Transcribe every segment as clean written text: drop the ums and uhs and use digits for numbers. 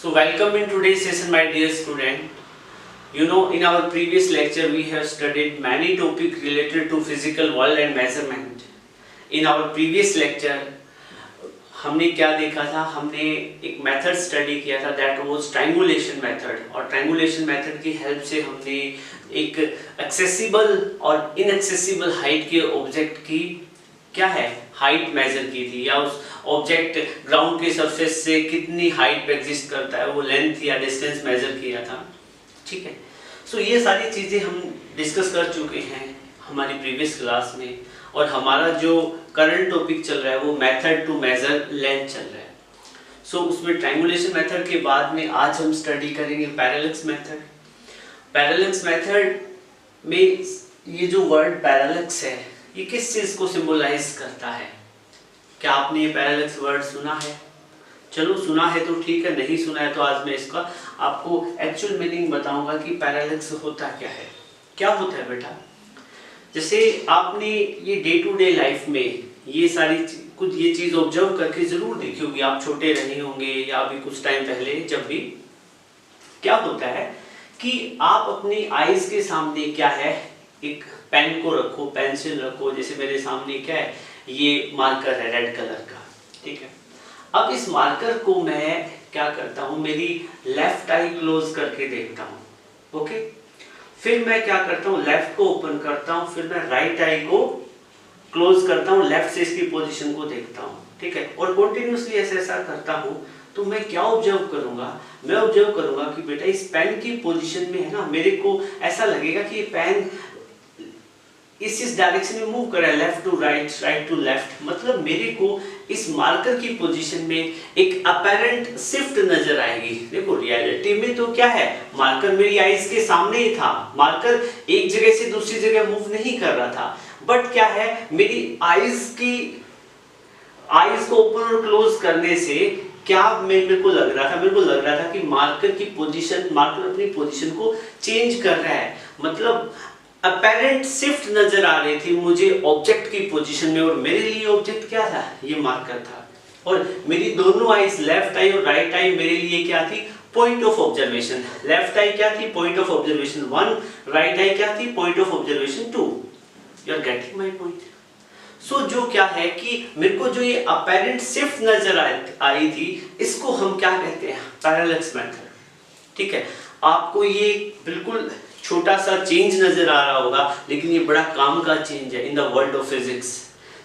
So welcome in today's session, my dear student. You know, in our previous lecture we have studied many topics related to physical world and measurement. In our previous lecture हमने क्या देखा था, हमने एक method study किया था that was triangulation method, और triangulation method की हेल्प से हमने एक एक्सेसिबल और इनएक्सेसिबल हाइट के ऑब्जेक्ट की क्या है हाइट मेजर की थी, या उस ऑब्जेक्ट ग्राउंड के सरफेस से कितनी हाइट पे एग्जिस्ट करता है वो लेंथ या डिस्टेंस मेजर किया था। ठीक है, सो ये सारी चीज़ें हम डिस्कस कर चुके हैं हमारी प्रीवियस क्लास में, और हमारा जो करंट टॉपिक चल रहा है वो मेथड टू मेजर लेंथ चल रहा है। सो उसमें ट्रायंगुलेशन मेथड के बाद में आज हम स्टडी करेंगे पैरेलक्स मेथड। पैरेलक्स मेथड में ये जो वर्ड पैरेलक्स है ये किस चीज़ को सिंबलाइज करता है? क्या आपने ये पैरेलक्स वर्ड सुना है? चलो सुना है तो ठीक है, नहीं सुना है तो आज मैं इसका आपको एक्चुअल मीनिंग बताऊंगा कि पैरेलक्स होता क्या है। क्या होता है बेटा, जैसे आपने ये डे टू डे लाइफ में ये सारी कुछ ये चीज़ ऑब्जर्व करके ज़रूर देखी होगी, आप छोटे रहे होंगे या अभी कुछ टाइम पहले, जब भी क्या होता है कि आप अपनी आईज के सामने क्या है एक पेन को रखो, पेंसिल रखो, जैसे मेरे सामने क्या है ये मार्कर है रेड कलर का। ठीक है, अब इस मार्कर को मैं क्या करता हूँ, मेरी लेफ्ट आई क्लोज करके देखता हूँ। ओके, फिर मैं क्या करता हूँ लेफ्ट को ओपन करता हूँ, फिर मैं राइट आई को क्लोज करता हूँ, लेफ्ट से इसकी पोजीशन को देखता हूँ। ठीक है, और कंटिन्यूसली ऐसा करता हूँ तो मैं क्या ऑब्जर्व करूंगा, मैं ऑब्जर्व करूंगा कि बेटा इस पेन की पोजीशन में है ना, मेरे को ऐसा लगेगा कि ये पेन इस डायरेक्शन में मूव कर रहा है, left to right, right to left, मतलब मेरे को इस मार्कर की पोजीशन में एक अपैरेंट शिफ्ट नजर आएगी। देखो रियलिटी में तो क्या है, मार्कर मेरी आईज के सामने ही था, मार्कर एक जगह से दूसरी जगह मूव नहीं कर रहा था, बट क्या है मेरी आईज को ओपन और क्लोज करने से क्या मेरे को लग रहा था, मेरे को लग रहा था कि मार्कर अपनी पोजीशन को चेंज कर रहा है, मतलब अपैरेंट शिफ्ट नजर आ रही थी मुझे ऑब्जेक्ट की पोजीशन में, और मेरे लिए ऑब्जेक्ट क्या था, ये मार्कर था, और मेरी दोनों आईज लेफ्ट आई और राइट आई मेरे लिए क्या थी, point of observation. Left eye क्या थी, point of observation 1, right eye क्या थी, point of observation 2। You are getting my point? So जो क्या है कि मेरे को जो ये अपैरेंट शिफ्ट नजर आई थी, इसको हम क्या कहते हैं, पैरेलक्स मेथड। ठीक है, आपको ये बिल्कुल छोटा सा चेंज नजर आ रहा होगा, लेकिन ये बड़ा काम का चेंज है in the world of physics.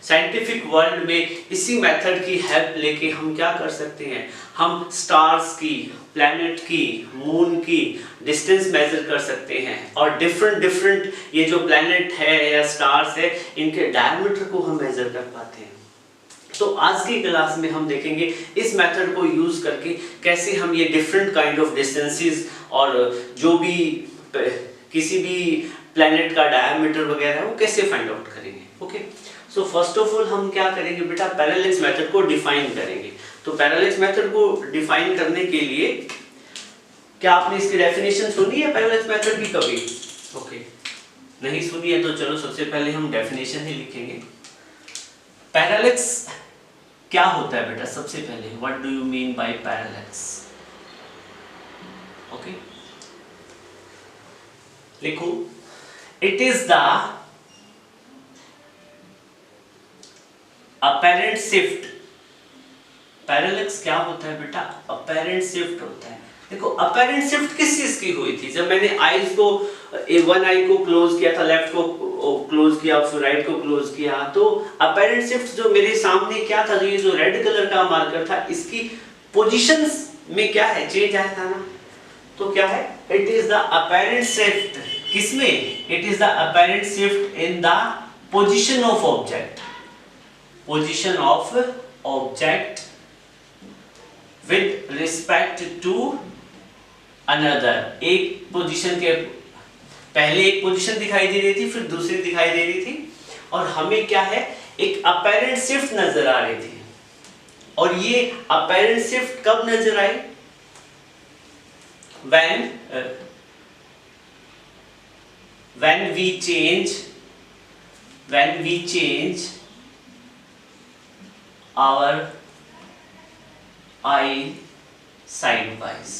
Scientific world में इसी मेथड की हेल्प लेके हम क्या कर सकते हैं, हम स्टार्स की, प्लैनेट की, मून की डिस्टेंस मेजर कर सकते हैं, और डिफरेंट ये जो प्लैनेट है या स्टार्स है इनके डायमीटर को हम मेजर कर पाते हैं। तो आज की क्लास में हम देखेंगे इस मेथड को यूज करके कैसे हम ये डिफरेंट काइंड ऑफ डिस्टेंसेस और जो भी किसी भी प्लैनेट का डायमीटर वगैरह वो कैसे फाइंड आउट करेंगे। Okay, so first of all हम क्या करेंगे बेटा, पैरेलक्स मेथड को डिफाइन करेंगे। तो पैरेलक्स मेथड को डिफाइन करने के लिए क्या आपने इसकी डेफिनेशन सुनी है पैरेलक्स मेथड की कभी? ओके, नहीं सुनी है तो चलो सबसे पहले हम डेफिनेशन ही लिखेंगे। पैरेलक्स क्या होता है बेटा, सबसे पहले what do you mean by parallax? Okay, लिखो, it is the apparent shift. Parallax क्या होता है बेटा, अपैरेंट शिफ्ट होता है। देखो अपैरेंट शिफ्ट किस चीज की हुई थी, जब मैंने आईज को वन आई को क्लोज किया था, लेफ्ट को क्लोज किया, फिर राइट को क्लोज किया, तो अपैरेंट शिफ्ट जो मेरे सामने क्या था, ये जो रेड कलर का मार्कर था इसकी पोजीशंस में क्या है, चेंज आया था ना। तो क्या है, it is the apparent shift, किसमें, it is the apparent shift in the position of object, position of object with respect to another. एक पोजीशन के पहले एक पोजीशन दिखाई दे रही थी, फिर दूसरी दिखाई दे रही थी, और हमें क्या है एक अपैरेंट शिफ्ट नजर आ रही थी। और ये अपैरेंट शिफ्ट कब नजर आई, when we change our eye side wise,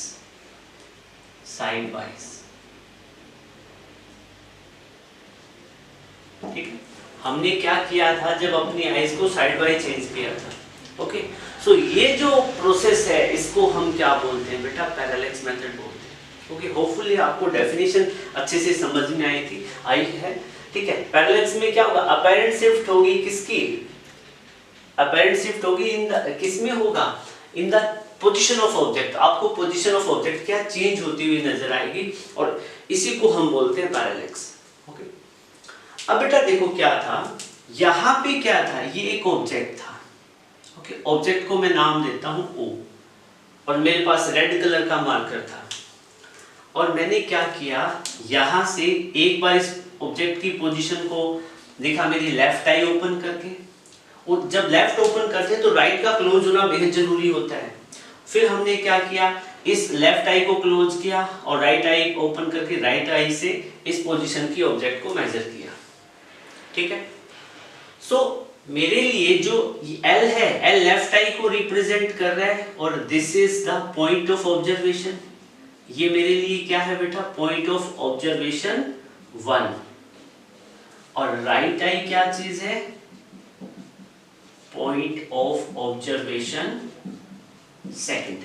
ठीक है। हमने क्या किया था जब अपनी आइज को साइड वाइज चेंज किया था, ओके। सो ये जो प्रोसेस है इसको हम क्या बोलते हैं बेटा, पैरेलैक्स मेथड बोलते हैं, ओके। होपफुली आपको डेफिनेशन अच्छे से समझ में आई है, ठीक है। पैरेलैक्स में क्या होगा, अपेरेंट शिफ्ट होगी किसकी, अपेरेंट शिफ्ट होगी इन द, किसमें होगा, इन द पोजीशन ऑफ ऑब्जेक्ट। आपको पोजीशन ऑफ ऑब्जेक्ट क्या चेंज होती हुई नजर आएगी और इसी को हम बोलते हैं पैरेलैक्स, ओके। अब बेटा देखो क्या था, यहां पे क्या था, ये एक ऑब्जेक्ट था, ओके। ऑब्जेक्ट को मैं नाम देता हूं O और मेरे पास रेड कलर का मार्कर था और मैंने क्या किया, यहां से एक बार इस ऑब्जेक्ट की पोजीशन को देखा मेरी लेफ्ट आई ओपन करके, और जब लेफ्ट ओपन करते हैं तो राइट का क्लोज होना बेहद जरूरी होता है। फिर हमने क्या किया, इस लेफ्ट आई को क्लोज किया और राइट आई ओपन करके राइट आई से इस पोजीशन की ऑब्जेक्ट को मेजर किया, ठीक है। सो मेरे लिए जो L है, L लेफ्ट आई को रिप्रेजेंट कर रहा है और this is the point of observation. ये मेरे लिए क्या है बेटा, पॉइंट ऑफ ऑब्जर्वेशन 1 और राइट आई क्या चीज है, पॉइंट ऑफ ऑब्जर्वेशन 2।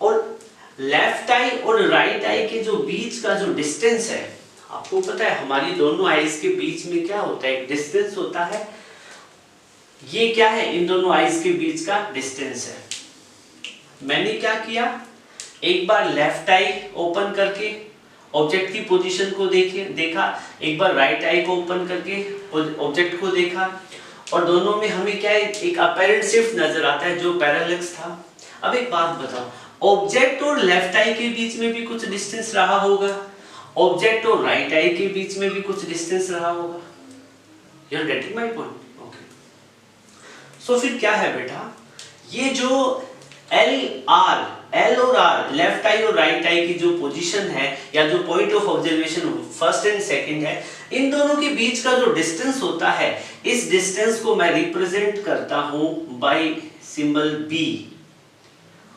और लेफ्ट आई और राइट आई के जो बीच का जो डिस्टेंस है, आपको पता है हमारी दोनों आईज के बीच में क्या होता है, एक डिस्टेंस होता है। ये क्या है, इन दोनों आईज के बीच का डिस्टेंस है। मैंने क्या किया, एक बार लेफ्ट आई ओपन करके ऑब्जेक्ट की पोजीशन को देखा, एक बार राइट आई को ओपन करके ऑब्जेक्ट को देखा और दोनों में हमें क्या है, एक अपैरेंट शिफ्ट नजर आता है जो पैरेलैक्स था। अब एक बात बताओ, ऑब्जेक्ट और लेफ्ट आई के बीच में भी कुछ डिस्टेंस रहा होगा, ऑब्जेक्ट और राइट आई के बीच में भी कुछ डिस्टेंस रहा होगा। You are getting my point, okay. So फिर क्या है बेटा, ये जो L और R, लेफ्ट आई और राइट आई की जो पोजीशन है या जो point of observation first and second है, इन दोनों के बीच का जो डिस्टेंस होता है, इस डिस्टेंस को मैं रिप्रेजेंट करता हूं बाय सिंबल B।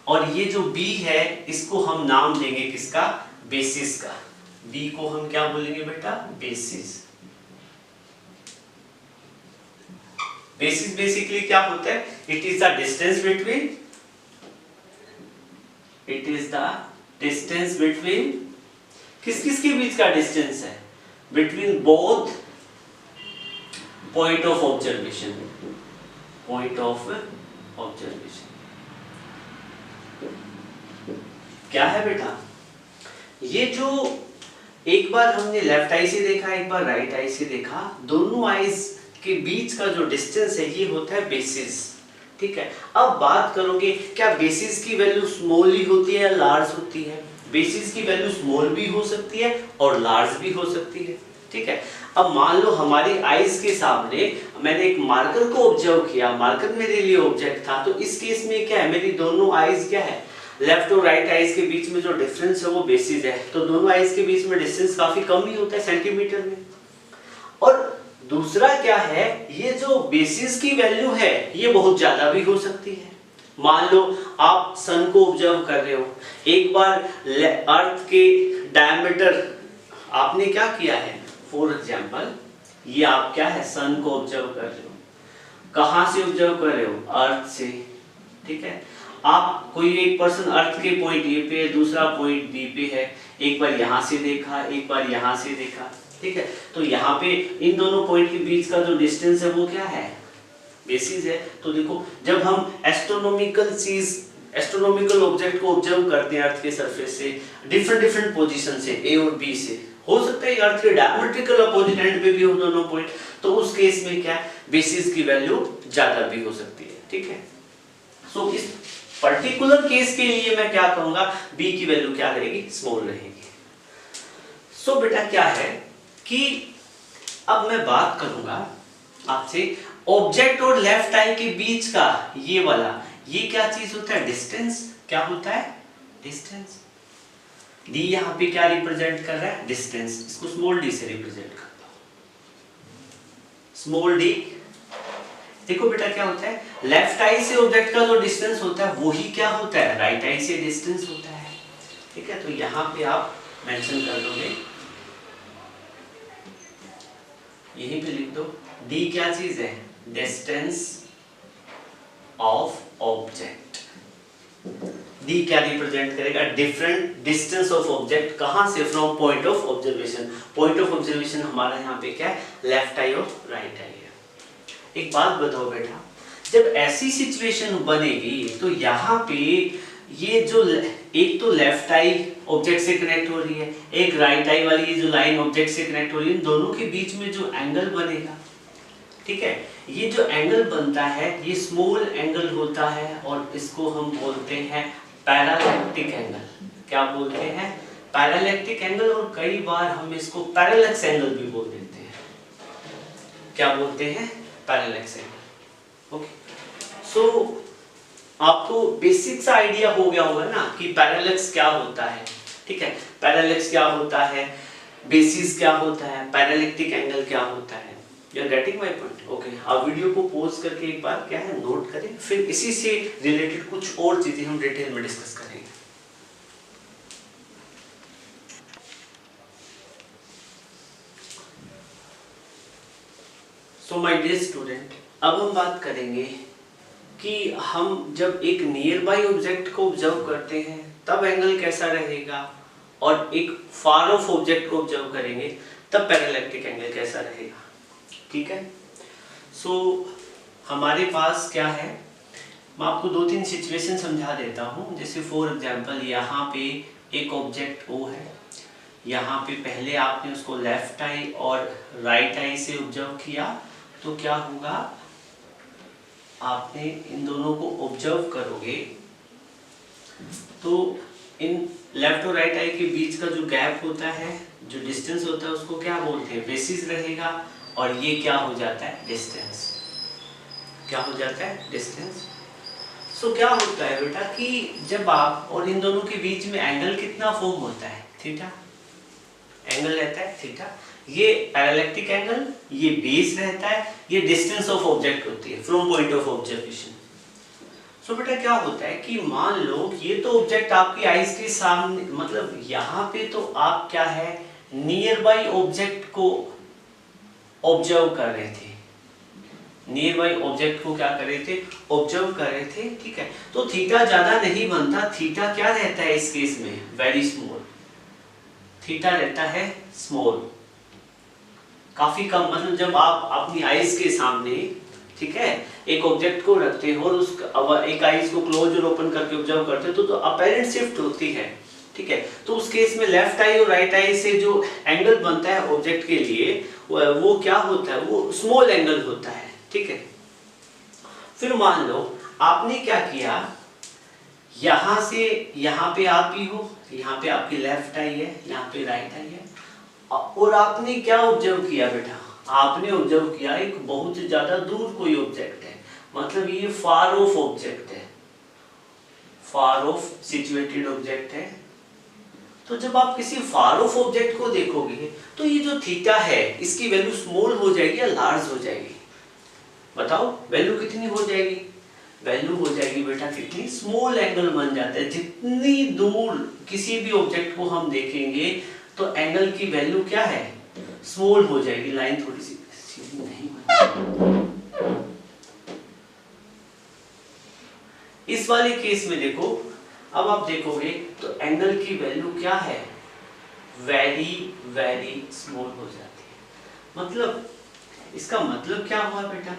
और ये जो B है इसको हम नाम देंगे किसका, बेसिस का। B को हम क्या बोलेंगे बेटा, बेसिस। बेसिस बेसिकली क्या होता है, it is the distance between, it is the distance between, किस किस के बीच का डिस्टेंस है, between both point of observation, point of observation. क्या है बेटा, ये जो एक बार हमने लेफ्ट आई से देखा, एक बार राइट आई से देखा, दोनों आईज के बीच का जो डिस्टेंस है ये होता है बेसिस, ठीक है। अब बात करोगे क्या बेसिस की वैल्यू स्मॉल ही होती है या लार्ज होती है, बेसिस की वैल्यू स्मॉल भी हो सकती है और लार्ज भी हो सकती है, ठीक है। अब मान लो हमारी आईज के सामने मैंने एक मार्कर को ऑब्जर्व किया, मार्कर मेरे लिए ऑब्जेक्ट था, तो इस केस में क्या है, मेरी दोनों आईज क्या है, लेफ्ट और राइट आईज के बीच में जो डिफरेंस है वो बेसिस है, तो दोनों आईज के बीच में डिस्टेंस काफी कम ही होता है सेंटीमीटर में। और दूसरा क्या है, ये जो बेसिस की वैल्यू है ये बहुत ज्यादा भी हो सकती है। मान लो आप सन को ऑब्जर्व कर रहे हो, एक बार अर्थ के डायमीटर आपने क्या किया है, फॉर एग्जांपल ये आप क्या है, सन को ऑब्जर्व कर रहे हो, कहां से ऑब्जर्व कर रहे हो, अर्थ से, ठीक है। आप कोई एक पर्सन अर्थ के पॉइंट ए पे है, दूसरा पॉइंट बी पे है, एक बार यहां से देखा, एक बार यहां से देखा, ठीक है। तो यहाँ पे इन दोनों पॉइंट के बीच का जो डिस्टेंस है वो क्या है, बेसिस है। तो देखो जब हम एस्ट्रोनॉमिकल ऑब्जेक्ट को ऑब्जर्व करते हैं अर्थ के सरफेस से डिफरेंट पोजीशन से, ए और बी से, हो सकता है अर्थ के डायमेट्रिकल अपोजिट एंड पे भी हो दोनों पॉइंट, तो उस केस में क्या बेसिस की वैल्यू ज्यादा भी हो सकती है, ठीक है। सो इस पर्टिकुलर केस के लिए मैं क्या कहूंगा, बी की वैल्यू क्या रहेगी, स्मॉल रहेगी। सो बेटा क्या है कि अब मैं बात करूंगा आपसे ऑब्जेक्ट और लेफ्ट आई के बीच का ये वाला, ये क्या चीज होता है, डिस्टेंस। क्या होता है, डिस्टेंस। डी यहां पे क्या रिप्रेजेंट कर रहा है, डिस्टेंस। इसको स्मॉल डी से रिप्रेजेंट करता हूं, स्मॉल डी देखो बेटा क्या होता है, लेफ्ट आई से ऑब्जेक्ट का जो डिस्टेंस होता है वही क्या होता है, राइट आई से डिस्टेंस होता है। ठीक है, तो यहाँ पे आप मेंशन कर दोगे, यहीं पे लिख दो, डी क्या चीज है, डिस्टेंस ऑफ ऑब्जेक्ट। डी क्या रिप्रेजेंट करेगा, डिफरेंट डिस्टेंस ऑफ ऑब्जेक्ट, कहां से, from point of observation. Point of observation हमारा यहाँ पे क्या है, लेफ्ट आई और राइट आई है। एक बात बताओ बेटा, जब ऐसी सिचुएशन बनेगी तो यहाँ पे ये जो एक तो लेफ्ट आई ऑब्जेक्ट से कनेक्ट हो रही है, एक राइट आई वाली ये जो लाइन ऑब्जेक्ट से कनेक्ट हो रही है, इन दोनों के बीच में जो एंगल बनेगा, ठीक है, ये जो एंगल बनता है ये स्मॉल एंगल होता है और इसको हम बोलते हैं पैरालैक्टिक एंगल। क्या बोलते हैं, पैरालैक्टिक एंगल, और कई बार हम इसको पैरेलक्स एंगल भी बोल देते हैं। क्या बोलते हैं, पैरेलक्स एंगल। ओके, सो आपको बेसिक सा आइडिया हो गया होगा ना कि पैरेलक्स क्या होता है। ठीक है, पैरेलक्स क्या होता है, बेसिस क्या होता है, पैरालैक्टिक एंगल क्या होता है। You are getting my point. Okay, आप वीडियो को पॉज करके एक बार क्या है नोट करें, फिर इसी से रिलेटेड कुछ और चीजें हम डिटेल में डिस्कस करेंगे। सो माय डियर स्टूडेंट, अब हम बात करेंगे कि हम जब एक नियर बाई ऑब्जेक्ट को ऑब्जर्व करते हैं तब एंगल कैसा रहेगा, और एक फार ऑफ ऑब्जेक्ट को ऑब्जर्व करेंगे तब पैरालैक्टिक एंगल कैसा रहेगा। ठीक है, सो हमारे पास क्या है, मैं आपको दो तीन सिचुएशन समझा देता हूँ। जैसे फॉर एग्जांपल यहाँ पे एक ऑब्जेक्ट O है, यहाँ पे पहले आपने उसको लेफ्ट आई और राइट आई से ऑब्जर्व किया, तो क्या होगा, आपने इन दोनों को ऑब्जर्व करोगे तो इन लेफ्ट और राइट आई के बीच का जो गैप होता है, जो डिस्टेंस होता है, उसको क्या बोलते हैं, बेसिस रहेगा, और ये क्या हो जाता है, डिस्टेंस। क्या हो जाता है, डिस्टेंस। सो क्या होता है बेटा कि जब आप और इन दोनों के बीच में एंगल कितना फॉर्म होता है, थीटा, एंगल रहता है थीटा, ये पैरालैक्टिक एंगल, ये बेस रहता है, ये डिस्टेंस ऑफ ऑब्जेक्ट होती है फ्रॉम पॉइंट ऑफ ऑब्जर्वेशन। सो बेटा क्या होता है कि मान लो ये तो ऑब्जेक्ट आपकी आईज के सामने, मतलब यहाँ पे तो आप क्या है, नियर बाई ऑब्जेक्ट को ऑब्जर्व कर रहे थे, नियर बाई ऑब्जेक्ट को क्या कर रहे थे, ऑब्जर्व कर रहे थे। ठीक है, तो थीटा ज्यादा नहीं बनता, थीटा क्या रहता है इस केस में, वेरी स्मॉल, थीटा रहता है स्मॉल, काफी कम। मतलब जब आप अपनी आईज के सामने, ठीक है, एक ऑब्जेक्ट को रखते हो और उसका एक आईज को क्लोज और ओपन करके ऑब्जर्व करते हो तो अपैरेंट शिफ्ट होती है। ठीक है, तो उस केस में लेफ्ट आई और राइट आई से जो एंगल बनता है ऑब्जेक्ट के लिए वो क्या होता है, वो स्मॉल एंगल होता है। ठीक है, फिर मान लो आपने क्या किया, यहां से यहाँ पे आप ही हो, यहाँ पे आपकी लेफ्ट आई है, यहाँ पे राइट आई है, और आपने क्या ऑब्जर्व किया बेटा, आपने ऑब्जर्व किया एक बहुत ज्यादा दूर कोई ऑब्जेक्ट है, मतलब ये फार ऑफ ऑब्जेक्ट है, फार ऑफ सिचुएटेड ऑब्जेक्ट है। तो जब आप किसी फार ऑफ ऑब्जेक्ट को देखोगे तो ये जो थीटा है इसकी वैल्यू स्मॉल हो जाएगी या लार्ज हो जाएगी, बताओ वैल्यू कितनी हो जाएगी, वैल्यू हो जाएगी बेटा कितनी, स्मॉल एंगल बन जाता है। जितनी दूर किसी भी ऑब्जेक्ट को हम देखेंगे तो एंगल की वैल्यू क्या है, स्मॉल हो जाएगी। लाइन थोड़ी सी सीधी नहीं बनी। इस वाले केस में देखो, अब आप देखोगे तो एंगल की वैल्यू क्या है, वेरी वेरी स्मॉल हो जाती है। मतलब इसका मतलब क्या हुआ बेटा,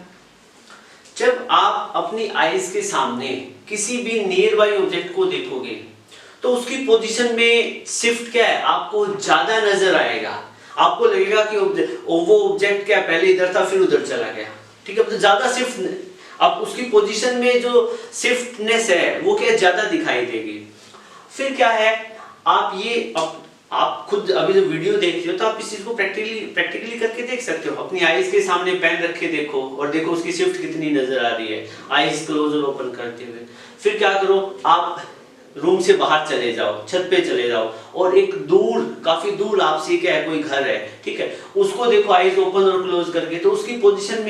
जब आप अपनी आईज के सामने किसी भी नियर बाई ऑब्जेक्ट को देखोगे तो उसकी पोजीशन में शिफ्ट क्या है, आपको ज्यादा नजर आएगा, आपको लगेगा कि वो ऑब्जेक्ट क्या पहले इधर था फिर उधर चला गया। ठीक है, तो ज्यादा शिफ्ट, अब उसकी पोजीशन में जो शिफ्टनेस है वो क्या ज्यादा दिखाई देगी। फिर क्या है, आप ये आप खुद अभी जो वीडियो देख रहे हो तो आप इस चीज को प्रैक्टिकली करके देख सकते हो। अपनी आईज के सामने पेन रख के देखो और देखो उसकी शिफ्ट कितनी नजर आ रही है, आईज क्लोज और ओपन करते हुए। फिर क्या करो, आप रूम से बाहर चले जाओ, छत पे चले जाओ और एक दूर, काफी दूर आपसे क्या है, कोई घर है, ठीक है, उसको देखो आईज ओपन और क्लोज करके, तो उसकी पोजीशन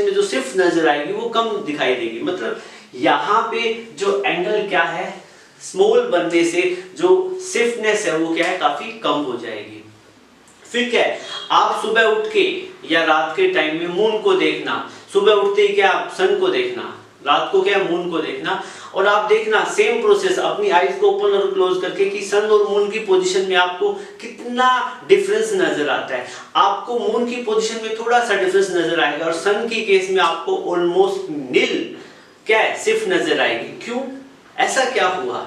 में जो शिफ्ट नजर आएगी वो कम दिखाई देगी। मतलब यहाँ पे जो एंगल क्या है, स्मॉल बनने से जो शिफ्टनेस है वो क्या है, काफी कम हो जाएगी। फिर क्या है, आप सुबह उठ के या रात के टाइम में मून को देखना, सुबह उठते ही क्या आप सन को देखना, रात को क्या मून को देखना, और आप देखना सेम प्रोसेस अपनी आईज को ओपन और क्लोज करके कि सन और मून की पोजीशन में आपको कितना डिफरेंस नजर आता है। आपको मून की पोजीशन में थोड़ा सा डिफरेंस नजर आएगा और सन की केस में आपको ऑलमोस्ट नील क्या है, शिफ्ट नजर आएगी। क्यों, ऐसा क्या हुआ?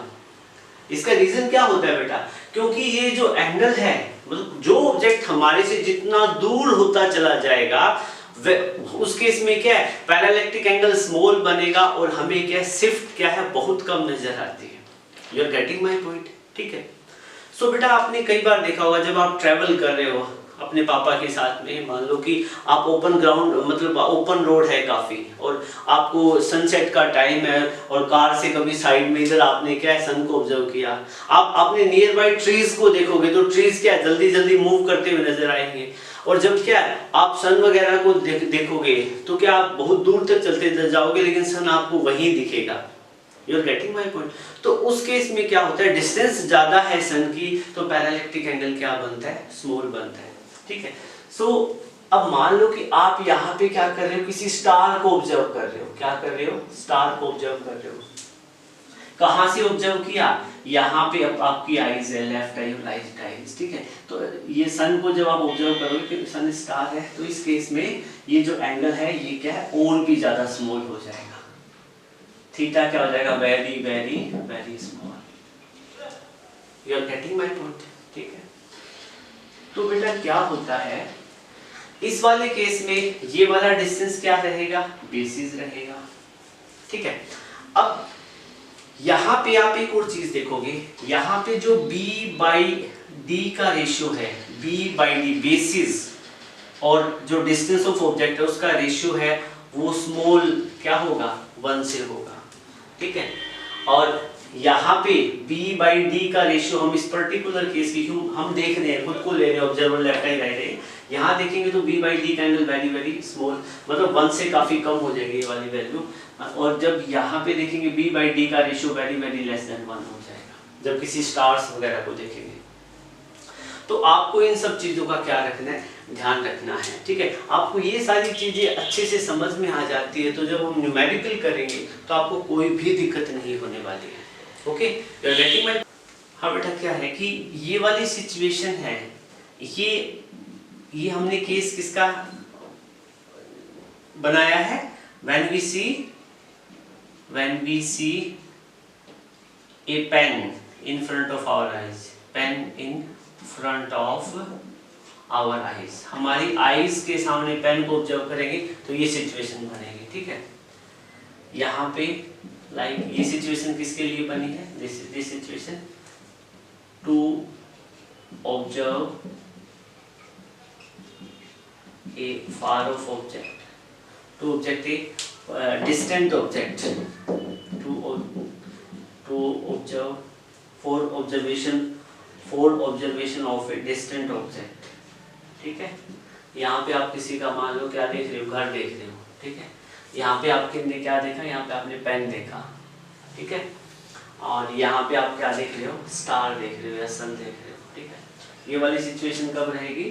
इसका रीजन क्या होता है बेटा? क्योंकि ये जो एंगल है, मतलब जो ऑब्जेक्ट हमारे से जितना दूर होता चला जाएगा उस केस में क्या है, पैरालैक्टिक एंगल स्मॉल बनेगा और हमें क्या शिफ्ट क्या है, बहुत कम नजर आती है। You are getting my point, ठीक है। सो बेटा आपने कई बार देखा होगा जब आप ट्रैवल कर रहे हो अपने पापा के साथ में, मान लो कि आप ओपन ग्राउंड, मतलब ओपन रोड है काफी और आपको सनसेट का टाइम है और कार से कभी साइड में इधर आपने क्या है, सन को ऑब्जर्व किया, आप अपने नियर बाय ट्रीज को देखोगे तो ट्रीज क्या जल्दी जल्दी मूव करते हुए नजर आएंगे, और जब क्या आप सन वगैरह को देखोगे तो क्या आप बहुत दूर तक चलते जाओगे लेकिन सन आपको वहीं दिखेगा। You are getting my point. तो उस केस में क्या होता है, डिस्टेंस ज्यादा है सन की तो पैरालैक्टिक एंगल क्या बनता है, स्मॉल बनता है, ठीक है। सो अब मान लो कि आप यहाँ पे क्या कर रहे हो, किसी स्टार को ऑब्जर्व कर रहे हो, क्या कर रहे हो, स्टार को ऑब्जर्व कर रहे हो। कहां से ऑब्जर्व किया, यहाँ पे अब आपकी आईज है, लेफ्ट आई और राइट आईज, ठीक है। तो ये सन को जब आप ऑब्जर्व करोगे कि सन स्टार है तो इस केस में ये जो एंगल है ये क्या है, और भी ज्यादा स्मॉल हो जाएगा, थीटा क्या हो जाएगा, very very very small. You are getting my point, ठीक है। तो बेटा क्या होता है इस वाले केस में, ये वाला डिस्टेंस क्या रहेगा, बेसिस रहेगा, ठीक है। अब यहाँ पे आप एक और चीज देखोगे, यहाँ पे जो b बाई डी का रेशियो है, b बाई डी बेसिस और जो डिस्टेंस ऑफ ऑब्जेक्ट है उसका रेशियो है वो स्मॉल क्या होगा, 1 से होगा, ठीक है। और यहाँ पे b बाई डी का रेशियो हम इस पर्टिकुलर केस की, क्यों हम देख रहे हैं, खुद को ले रहे हैं, ऑब्जर्वर लेफ्ट आई राइट है, यहाँ देखेंगे तो b बाई डी का एंगल वेरी वेरी स्मॉल, मतलब 1 से काफी कम हो जाएगी ये वाली वैल्यू, और जब यहाँ पे देखेंगे b बाई डी का ratio very very less than 1 हो जाएगा जब किसी स्टार्स वगैरह को देखेंगे। तो आपको इन सब चीजों का क्या रखना है, ध्यान रखना है, ठीक है। आपको ये सारी चीजें अच्छे से समझ में आ जाती है तो जब हम न्यूमेरिकल करेंगे तो आपको कोई भी दिक्कत नहीं होने वाली है, okay. You are getting my. हाँ बेटा क्या है कि ये वाली सिचुएशन है, ये हमने केस किसका बनाया है, when we see a pen in front of our eyes, pen in front of our eyes, हमारी आईज के सामने पेन को ऑब्जर्व करेंगे तो ये सिचुएशन बनेगी, ठीक है। यहाँ पे लाइक ये सिचुएशन किसके लिए बनी है, this situation to observe a far off object, to object a distant object, to observe for observation of a distant object, ठीक है। यहाँ पे आप किसी का मान लो क्या देख रहे हो, घर देख रहे हो, ठीक है। यहाँ पे आपने क्या देखा, यहाँ पे आपने पेन देखा, ठीक है, और यहाँ पे आप क्या देख रहे हो, स्टार देख रहे हो या सन देख रहे हो, ठीक है। ये वाली सिचुएशन कब रहेगी,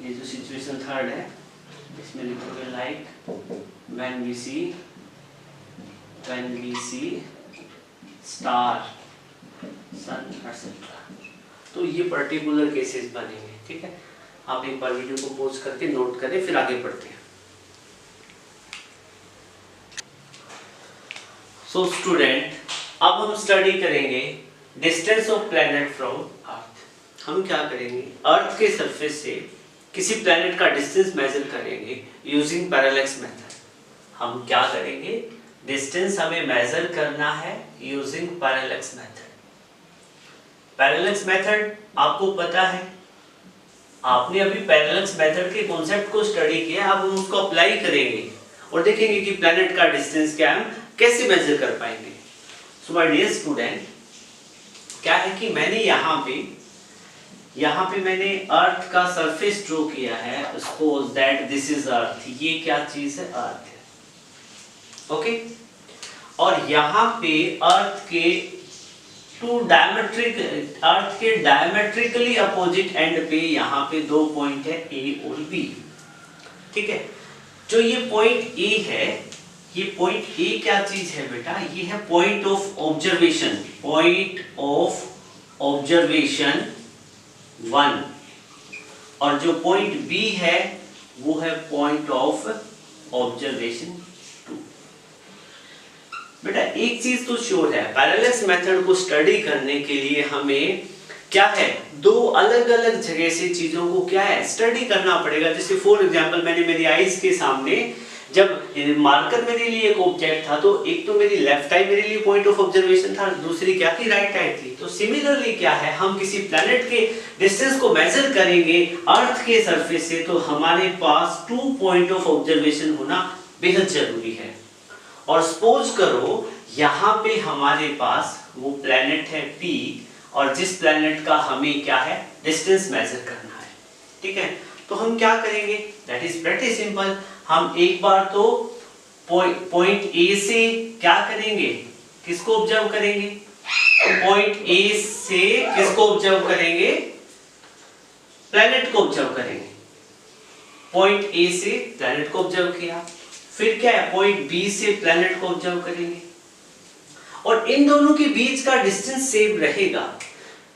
ये जो सिचुएशन थर्ड है इसमें लिखोगे like when we see star, sun etcetera. तो ये पर्टिकुलर केसेस बनेंगे, ठीक है। आप एक बार वीडियो को पॉज करके नोट करें फिर आगे बढ़ते हैं। सो स्टूडेंट अब हम स्टडी करेंगे डिस्टेंस ऑफ प्लैनेट फ्रॉम अर्थ। हम क्या करेंगे, अर्थ के सरफेस से किसी प्लैनेट का डिस्टेंस मेजर करेंगे यूजिंग पैरेलैक्स मेथड। हम क्या करेंगे, डिस्टेंस हमें मेजर करना है using parallax method. Parallax method आपको पता है, आपने अभी पैरेलैक्स मेथड के कॉन्सेप्ट को स्टडी किया, अब हम उसको अप्लाई करेंगे और देखेंगे कि प्लैनेट का डिस्टेंस क्या है, हम कैसे मेजर कर पाएंगे। सो माय डियर स्टूडेंट, क्या है कि मैंने यहाँ पे मैंने अर्थ का सरफेस ड्रॉ किया है। Suppose that this is earth, ये क्या चीज है? अर्थ है। ओके, और यहाँ पे अर्थ के डायमेट्रिकली अपोजिट एंड पे यहाँ पे दो पॉइंट है ए और बी। ठीक है, जो ये पॉइंट ए है, ये पॉइंट ए क्या चीज है बेटा? ये है point of observation, point of observation 1, और जो पॉइंट बी है वो है पॉइंट ऑफ ऑब्जर्वेशन 2। बेटा एक चीज तो श्योर है, पैरेलल मेथड को स्टडी करने के लिए हमें क्या है, दो अलग अलग जगह से चीजों को क्या है, स्टडी करना पड़ेगा। जैसे फॉर एग्जांपल मैंने मेरी आईज के सामने जब मार्कर मेरे लिए एक ऑब्जेक्ट था, तो एक तो मेरी लेफ्ट आई मेरे लिए पॉइंट ऑफ ऑब्जर्वेशन था, दूसरी क्या थी? राइट आई थी। तो सिमिलरली क्या है, हम किसी प्लैनेट के डिस्टेंस को मेजर करेंगे अर्थ के सरफेस से, तो हमारे पास 2 पॉइंट ऑफ ऑब्जर्वेशन होना बेहद जरूरी है। और सपोज करो यहाँ पे हमारे पास वो प्लैनेट है P, और जिस प्लैनेट का हमें क्या है, डिस्टेंस मेजर करना है। ठीक है, तो हम क्या करेंगे? That is pretty simple. हम एक बार तो पॉइंट ए से क्या करेंगे, किसको ऑब्जर्व करेंगे? पॉइंट ए से किसको ऑब्जर्व करेंगे? प्लैनेट को ऑब्जर्व करेंगे। पॉइंट ए से प्लैनेट को ऑब्जर्व किया, फिर क्या है, पॉइंट बी से प्लैनेट को ऑब्जर्व करेंगे, और इन दोनों के बीच का डिस्टेंस सेम रहेगा।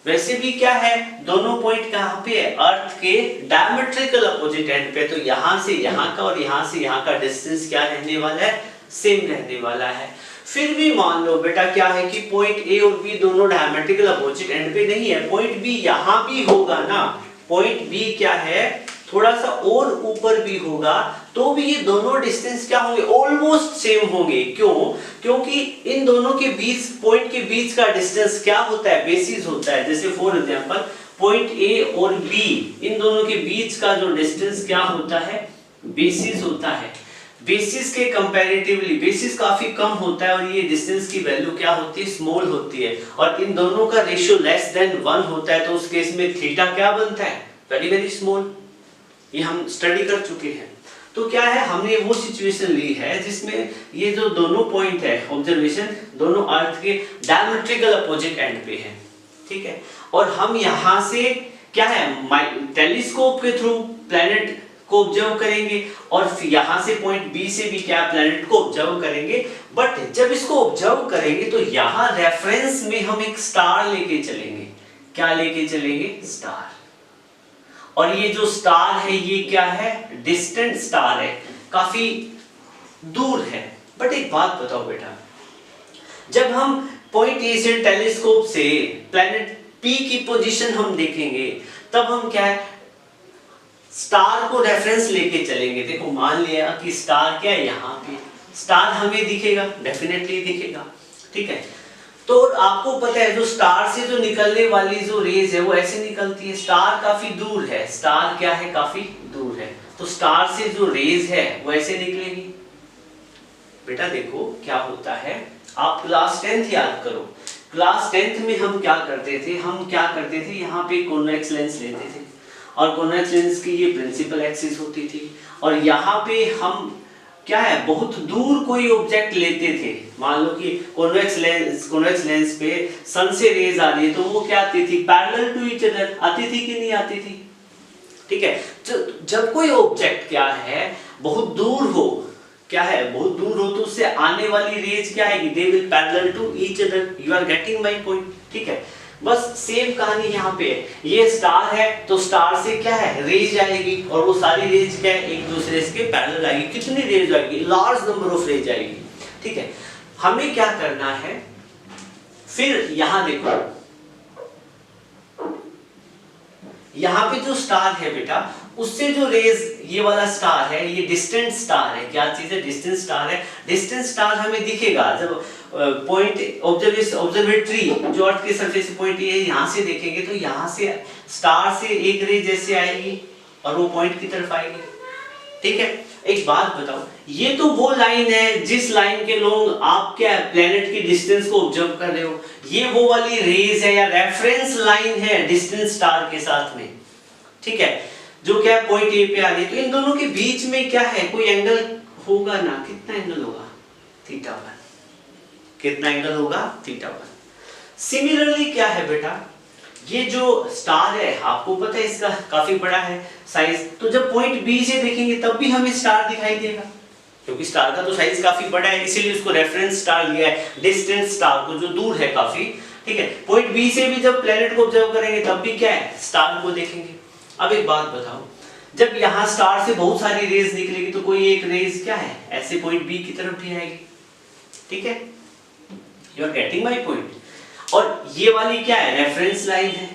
वैसे भी क्या है, दोनों पॉइंट कहाँ पे है? अर्थ के डायमेट्रिकल अपोजिट एंड पे, तो यहाँ से यहाँ का और यहाँ से यहाँ का डिस्टेंस क्या रहने वाला है? सेम रहने वाला है। फिर भी मान लो बेटा क्या है कि पॉइंट ए और बी दोनों डायमेट्रिकल अपोजिट एंड पे नहीं है, पॉइंट बी यहाँ भी होगा ना। पॉइंट बी क्या है, थोड़ा सा और ऊपर भी होगा, तो भी ये दोनों डिस्टेंस क्या होंगे? ऑलमोस्ट सेम होंगे। क्यों? क्योंकि इन दोनों के बीच, पॉइंट के बीच का डिस्टेंस क्या होता है? बेसिस होता है। जैसे फॉर एग्जांपल पॉइंट ए और बी, इन दोनों के बीच का जो डिस्टेंस क्या होता है? बेसिस होता है। बेसिस के कंपैरेटिवली बेसिस काफी कम होता है, और ये डिस्टेंस की वैल्यू क्या होती है? स्मॉल होती है, और इन दोनों का रेशियो लेस देन 1 होता है, तो उस केस में थीटा क्या बनता है? Very very small. ये हम स्टडी कर चुके हैं। तो क्या है, हमने वो सिचुएशन ली है जिसमें ये जो दोनों पॉइंट है ऑब्जर्वेशन, दोनों अर्थ के डायमेट्रिकल अपोजिट एंड पे है। ठीक है, और हम यहाँ से क्या है, टेलीस्कोप के थ्रू प्लैनेट को ऑब्जर्व करेंगे, और फिर यहाँ से पॉइंट बी से भी क्या प्लैनेट को ऑब्जर्व करेंगे। बट जब इसको ऑब्जर्व करेंगे तो यहाँ रेफरेंस में हम एक स्टार लेके चलेंगे। क्या लेके चलेंगे? स्टार। और ये जो स्टार है ये क्या है? डिस्टेंट स्टार है, काफी दूर है। बट एक बात बताओ बेटा, जब हम पॉइंट ए से टेलीस्कोप से प्लैनेट पी की पोजीशन हम देखेंगे, तब हम क्या है, स्टार को रेफरेंस लेके चलेंगे। देखो मान लिया कि स्टार क्या है, यहाँ पे स्टार हमें दिखेगा, डेफिनेटली दिखेगा। ठीक है, तो आपको पता है जो स्टार से जो निकलने वाली जो रेज है वो ऐसे निकलती है। स्टार काफी दूर है, स्टार क्या है? काफी दूर है, तो स्टार से जो रेज है वो ऐसे निकलेगी। बेटा देखो क्या होता है, आप क्लास 10th याद करो। क्लास 10th में हम क्या करते थे, यहाँ पे कॉन्वेक्स लेंस लेते थे, और कॉन्वेक्स लेंस की ये प्रिंसिपल एक्सिस होती थी, और यहाँ पे हम क्या है, बहुत दूर कोई ऑब्जेक्ट लेते थे। मान लो कि कॉन्वेक्स लेंस पे सन से रेज आ रही है, तो वो क्या आती थी? पैरेलल टू ईच अदर आती थी कि नहीं आती थी? ठीक है, जब कोई ऑब्जेक्ट क्या है बहुत दूर हो, क्या है बहुत दूर हो, तो उससे आने वाली रेज क्या आएगी? They will parallel to each other. You are getting my point? ठीक है, बस सेम कहानी यहाँ पे है। ये स्टार है, तो स्टार से क्या है? रेज आएगी, और वो सारी रेज क्या है? एक दूसरे के पैरेलल आएगी। कितनी रेज आएगी? लार्ज नंबर ऑफ रेज आएगी। ठीक है, हमें क्या करना है, फिर यहां देखो, यहाँ पे जो स्टार है बेटा, उससे जो रेज, ये वाला स्टार है, ये डिस्टेंट स्टार है। क्या चीज है? डिस्टेंट स्टार है। डिस्टेंट स्टार हमें दिखेगा जब पॉइंट ऑब्जर्वेटरी जो अर्थ के सरफेस से पॉइंट ये यहाँ से देखेंगे, तो यहाँ से स्टार से एक रेज जैसे आएगी और वो पॉइंट की तरफ आएगी। ठीक है, एक बात बताओ, ये तो वो लाइन है जिस लाइन के लोग आप क्या प्लेनेट की डिस्टेंस को ऑब्जर्व कर रहे हो, ये वो वाली रेज है या रेफरेंस लाइन है डिस्टेंस स्टार के साथ में, ठीक है, जो क्या पॉइंट ए पे आ रही है। तो इन दोनों के बीच में क्या है, कोई एंगल होगा ना, कितना एंगल होगा, थीटा 1। कितना एंगल होगा, थीटा 1। सिमिलरली क्या है बेटा, ये जो स्टार है आपको पता है इसका काफी बड़ा है साइज, तो जब पॉइंट बी से देखेंगे तब भी हमें स्टार दिखाई देगा, क्योंकि स्टार का तो साइज काफी बड़ा है, इसीलिए उसको रेफरेंस स्टार लिया है, डिस्टेंस स्टार को, जो दूर है काफी, ठीक है। पॉइंट बी से भी जब प्लेनेट को ऑब्जर्व करेंगे तब भी क्या है, स्टार को देखेंगे। अब एक बात बताओ, जब यहाँ स्टार से बहुत सारी रेज निकलेगी तो कोई एक रेज क्या है ऐसे पॉइंट बी की तरफ भी आएगी, ठीक है, you are getting my point. और ये वाली क्या है, रेफरेंस लाइन है,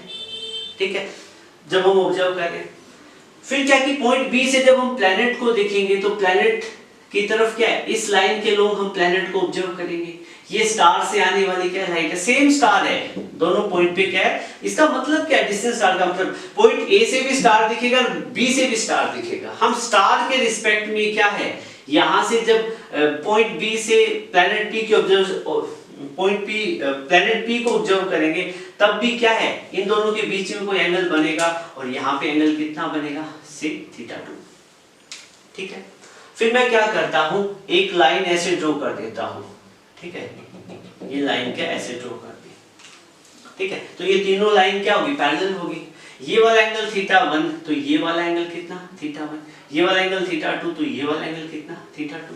ठीक है, जब हम ऑब्जर्व करें। फिर क्या कि पॉइंट बी से जब हम प्लेनेट को देखेंगे तो प्लेनेट की तरफ क्या है, इस लाइन के लोग हम प्लेनेट को ऑब्जर्व करेंगे, ये स्टार से आने वाली क्या लाइट है, सेम स्टार है दोनों पॉइंट पे, क्या है इसका मतलब, क्या है डिस्टेंस स्टार का मतलब, पॉइंट ए से भी स्टार दिखेगा और बी से भी स्टार दिखेगा। हम स्टार के रिस्पेक्ट में क्या है, यहां से जब पॉइंट बी से प्लेनेट पी के observe point P planet P को ऑब्जर्व करेंगे तब भी क्या है, इन दोनों के बीच में कोई एंगल बनेगा, और यहाँ पे एंगल कितना बनेगा, sec थीटा 2, ठीक है। फिर मैं क्या करता हूँ, एक लाइन ऐसे ड्रॉ कर देता हूँ, ठीक है, ये लाइन क्या ऐसे ड्रॉ कर दी, ठीक है, तो ये तीनों लाइन क्या होगी, पैरेलल होगी। ये वाला एंगल थीटा 1 तो ये वाला एंगल कितना, थीटा 1, ये वाला एंगल थीटा 2 तो ये वाला एंगल कितना, थीटा 2,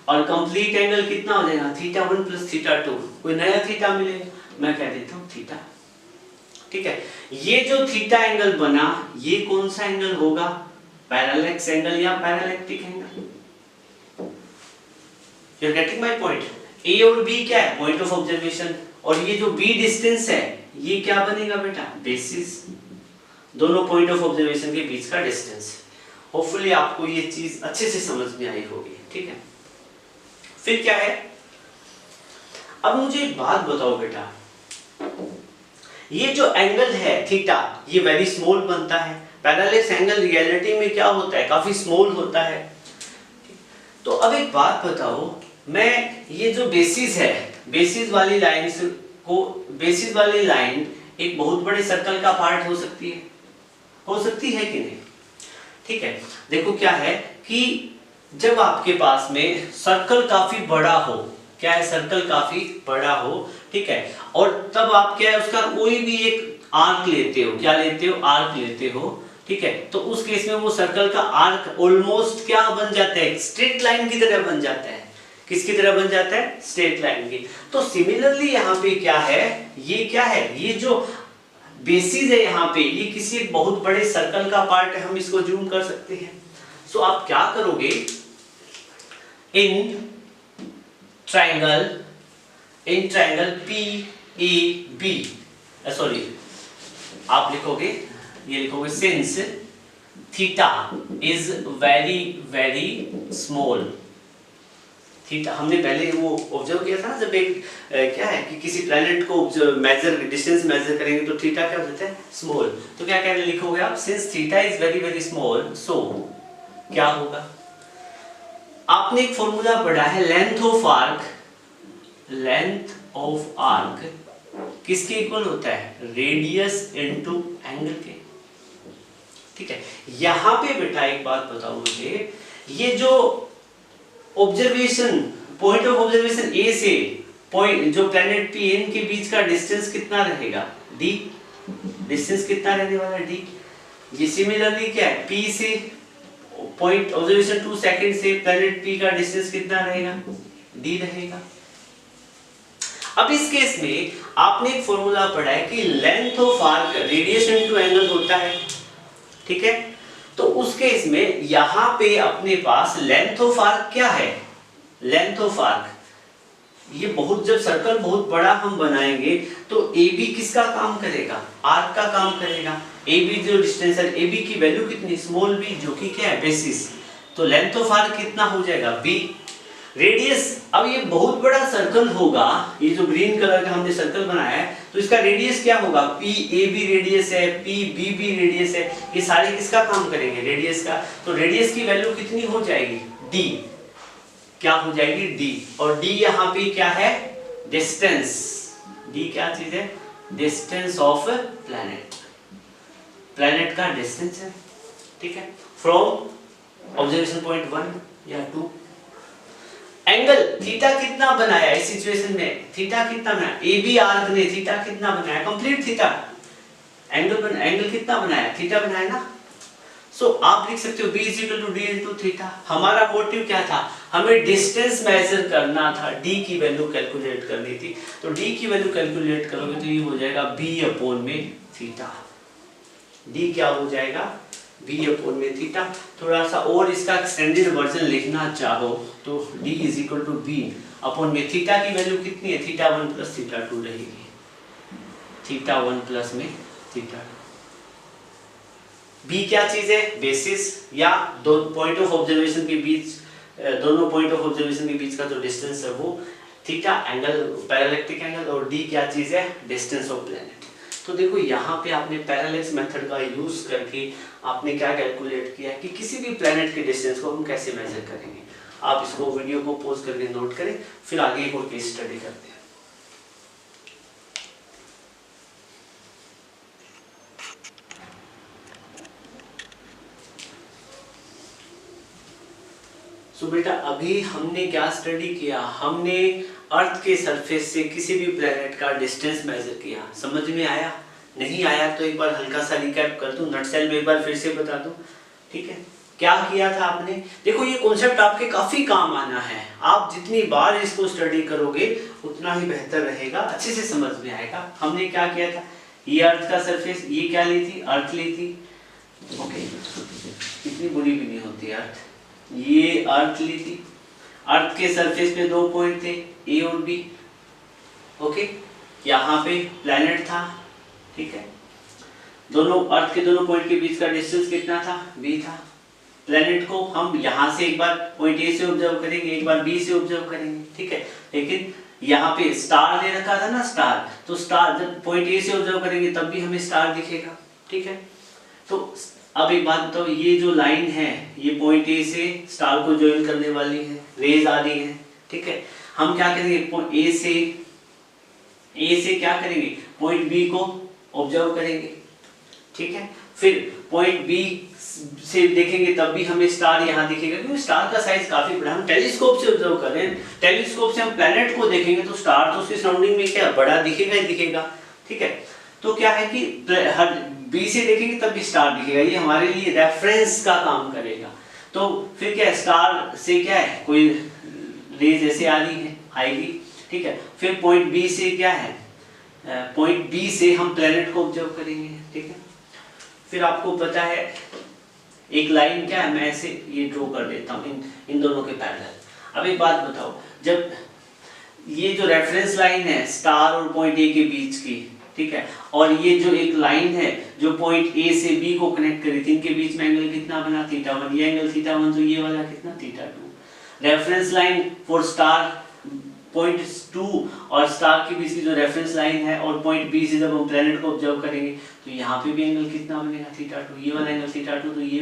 और कंप्लीट एंगल कितना हो जाएगा, थीटा 1 प्लस थीटा 2, कोई नया थीटा मिलेगा, मैं कह देता हूँ थीटा, ठीक है। ये जो थीटा एंगल बना, ये कौन सा एंगल होगा, पैरेलैक्स एंगल या parallactic angle, you are getting my point. A और बी क्या है, पॉइंट ऑफ ऑब्जर्वेशन, और ये जो बी डिस्टेंस है ये क्या बनेगा बेटा, बेसिस, दोनों पॉइंट ऑफ ऑब्जर्वेशन के बीच का डिस्टेंस। होपफुली आपको ये चीज अच्छे से समझ में आई होगी, ठीक है। फिर क्या है, अब मुझे एक बात बताओ बेटा, ये जो एंगल है थीटा, ये वेरी स्मॉल बनता है, पैरेलैक्स एंगल रियलिटी में क्या होता है, काफी स्मॉल होता है। तो अब एक बात बताओ, मैं ये जो बेसिस है, बेसिस वाली लाइन को, बेसिस वाली लाइन एक बहुत बड़े सर्कल का पार्ट हो सकती है, हो सकती है कि नहीं, ठीक है। देखो क्या है कि जब आपके पास में सर्कल काफी बड़ा हो, क्या है, सर्कल काफी बड़ा हो, ठीक है, और तब आप क्या है उसका कोई भी एक आर्क लेते हो, क्या लेते हो, आर्क लेते हो, ठीक है, तो उस केस में वो सर्कल का आर्क ऑलमोस्ट क्या बन जाता है, स्ट्रेट लाइन की तरह बन जाता है। किसकी तरह बन जाता है, स्ट्रेट लाइन की। तो सिमिलरली यहाँ पे क्या है, ये क्या है, ये जो बेसिस है यहाँ पे, ये किसी एक बहुत बड़े सर्कल का पार्ट है, हम इसको जूम कर सकते हैं। सो आप क्या करोगे, इन ट्रायंगल PAB, सॉरी आप लिखोगे, ये लिखोगे since theta is very very small. Theta हमने पहले वो ऑब्जर्व किया था ना, जब एक क्या है कि किसी प्लैनेट को मेजर डिस्टेंस मेजर करेंगे तो थीटा क्या हो जाता है, स्मॉल। तो क्या कहने लिखोगे आप, since theta is very very small, so क्या होगा, आपने एक फॉर्मूला पढ़ा है, लेंथ ऑफ आर्क किसके इक्वल होता है, रेडियस इनटू एंगल के, ठीक है। यहां पे बेटा एक बात बताओ मुझे, ये जो ऑब्जर्वेशन, पॉइंट ऑफ ऑब्जर्वेशन ए से पॉइंट जो प्लैनेट PN के बीच का डिस्टेंस कितना रहेगा, d, डिस्टेंस कितना रहने वाला है, d। ये सिमिलरली क्या है, P से पॉइंट ऑब्जर्वेशन 2 सेकंड से प्लैनेट P का डिस्टेंस कितना रहेगा, d रहेगा। अब इस केस में आपने एक फॉर्मूला पढ़ा है कि length of arc radius into angle होता है, ठीक है। तो उस केस में यहां पे अपने पास लेंथ ऑफ आर्क क्या है, लेंथ ऑफ आर्क, ये बहुत, जब सर्कल बहुत बड़ा हम बनाएंगे तो AB किसका काम करेगा, आर्क का काम करेगा। AB जो डिस्टेंस है, AB की वैल्यू कितनी, स्मॉल b, जो कि क्या है, बेसिस। तो लेंथ ऑफ आर्क कितना हो जाएगा, b। रेडियस, अब ये बहुत बड़ा सर्कल होगा, ये जो ग्रीन कलर का हमने सर्कल बनाया है, तो इसका रेडियस क्या होगा, PAB रेडियस है, PBB रेडियस है, ये सारे किसका काम करेंगे, रेडियस का। तो रेडियस की वैल्यू कितनी हो जाएगी, डी क्या हो जाएगी, डी। और डी यहाँ पे क्या है, डिस्टेंस। डी क्या चीज है, डिस्टेंस ऑफ प्लैनेट, प्लैनेट का डिस्टेंस है, ठीक है, फ्रॉम ऑब्जर्वेशन पॉइंट 1 या 2। एंगल थीटा कितना बनाया इस सिचुएशन में, थीटा कितना बनाया, ए बी आर्क ने थीटा कितना बनाया, कंप्लीट थीटा। एंगल कितना बनाया, थीटा बनाया ना। सो आप लिख सकते हो b equal to D into theta. हमारा मोटिव क्या था, हमें डिस्टेंस मेजर करना था, d की वैल्यू कैलकुलेट करनी थी। तो d की वैल्यू कैलकुलेट करोगे तो ये हो जाएगा b अपॉन में थीटा। d क्या हो जाएगा, b अपॉन में थीटा। थोड़ा सा और इसका एक्सटेंडेड वर्जन लिखना चाहो तो d is equal to b upon में थीटा की वैल्यू कितनी है, थीटा 1 प्लस थीटा 2 रहेगी, थीटा 1 प्लस में थीटा 2। b क्या चीज है, बेसिस या दो पॉइंट ऑफ ऑब्जर्वेशन के बीच, दोनों पॉइंट ऑफ ऑब्जर्वेशन के बीच का जो डिस्टेंस है वो थीटा, एंगल पैरेलैक्टिक एंगल, और d क्या चीज है, डिस्टेंस ऑफ प्लैनेट। तो देखो यहाँ पे आपने पैरेलैक्स मेथड का यूज करके आपने क्या कैलकुलेट किया कि किसी भी प्लैनेट के डिस्टेंस को हम कैसे मेजर करेंगे। आप इसको वीडियो को पॉज करके नोट करें, फिर आगे एक और केस स्टडी करते हैं। सो बेटा अभी हमने क्या स्टडी किया, हमने अर्थ के सरफेस से किसी भी प्लेनेट का डिस्टेंस मेजर किया। समझ में आया, नहीं आया तो एक बार हल्का सा रिकैप कर दूं, नटसेल में एक बार फिर से बता दूं, ठीक है। क्या किया था आपने, देखो ये कॉन्सेप्ट आपके काफी काम आना है, आप जितनी बार इसको स्टडी करोगे उतना ही बेहतर रहेगा, अच्छे से समझ में आएगा। हमने क्या किया था, ये अर्थ का सरफेस, ये क्या ली थी, अर्थ ली थी, ओके, इतनी बुरी भी नहीं होती अर्थ, ये अर्थ ली थी, अर्थ के सरफेस पे दो पॉइंट थे ए और बी, ओके, यहाँ पे प्लैनेट था, ठीक है, दोनों अर्थ के दोनों पॉइंट के बीच का डिस्टेंस कितना था, बी था। प्लैनेट को हम यहाँ से एक बार पॉइंट ए से ऑब्जर्व करेंगे, एक बार बी से ऑब्जर्व करेंगे, ठीक है, लेकिन यहाँ पे स्टार दे रखा था ना, स्टार, तो स्टार जब पॉइंट ए से ऑब्जर्व करेंगे तब भी हमें स्टार दिखेगा, ठीक है। तो अब एक बात बताओ, ये जो लाइन है ये पॉइंट ए से स्टार को ज्वाइन करने वाली है, रेज आ रही है, ठीक है। हम क्या करेंगे, पॉइंट ए से क्या करेंगे, पॉइंट बी को ऑब्जर्व करेंगे, ठीक है, फिर पॉइंट बी से देखेंगे तब भी हमें स्टार यहाँ दिखेगा, क्योंकि स्टार का साइज काफी बड़ा, हम टेलीस्कोप से ऑब्जर्व कर रहे हैं, टेलीस्कोप से हम प्लैनेट को देखेंगे तो स्टार तो उसके सराउंडिंग में क्या बड़ा दिखेगा ही दिखेगा, ठीक है। तो क्या है कि हर बी से देखेंगे तब भी स्टार दिखेगा, ये हमारे लिए रेफरेंस का काम करेगा। तो फिर क्या है, स्टार से क्या है, कोई रेज ऐसे आ रही है, आएगी, ठीक है, फिर पॉइंट बी से क्या है, पॉइंट बी से हम प्लैनेट को ऑब्जर्व करेंगे, ठीक है। फिर आपको पता है एक लाइन क्या है, मैं ऐसे ये ड्रॉ कर देता हूँ इन दोनों के पैरेलल। अब एक बात बताओ, जब ये जो रेफरेंस लाइन है स्टार और पॉइंट ए के बीच की, ठीक है, और ये जो एक लाइन है जो पॉइंट ए से बी को कनेक्ट करी थी, इनके बीच में एंगल कितना बना, थीटा 1, ये एंगल थीटा 1, तो ये वाला कितना, theta 2। Reference line for star point 2 और स्टार के बीच की जो रेफरेंस लाइन है और पॉइंट बी से जब हम प्लैनेट को ऑब्जर्व करेंगे तो यहाँ पे भी एंगल कितना बनेगा, थीटा 2, ये वाला एंगल थीटा 2, तो ये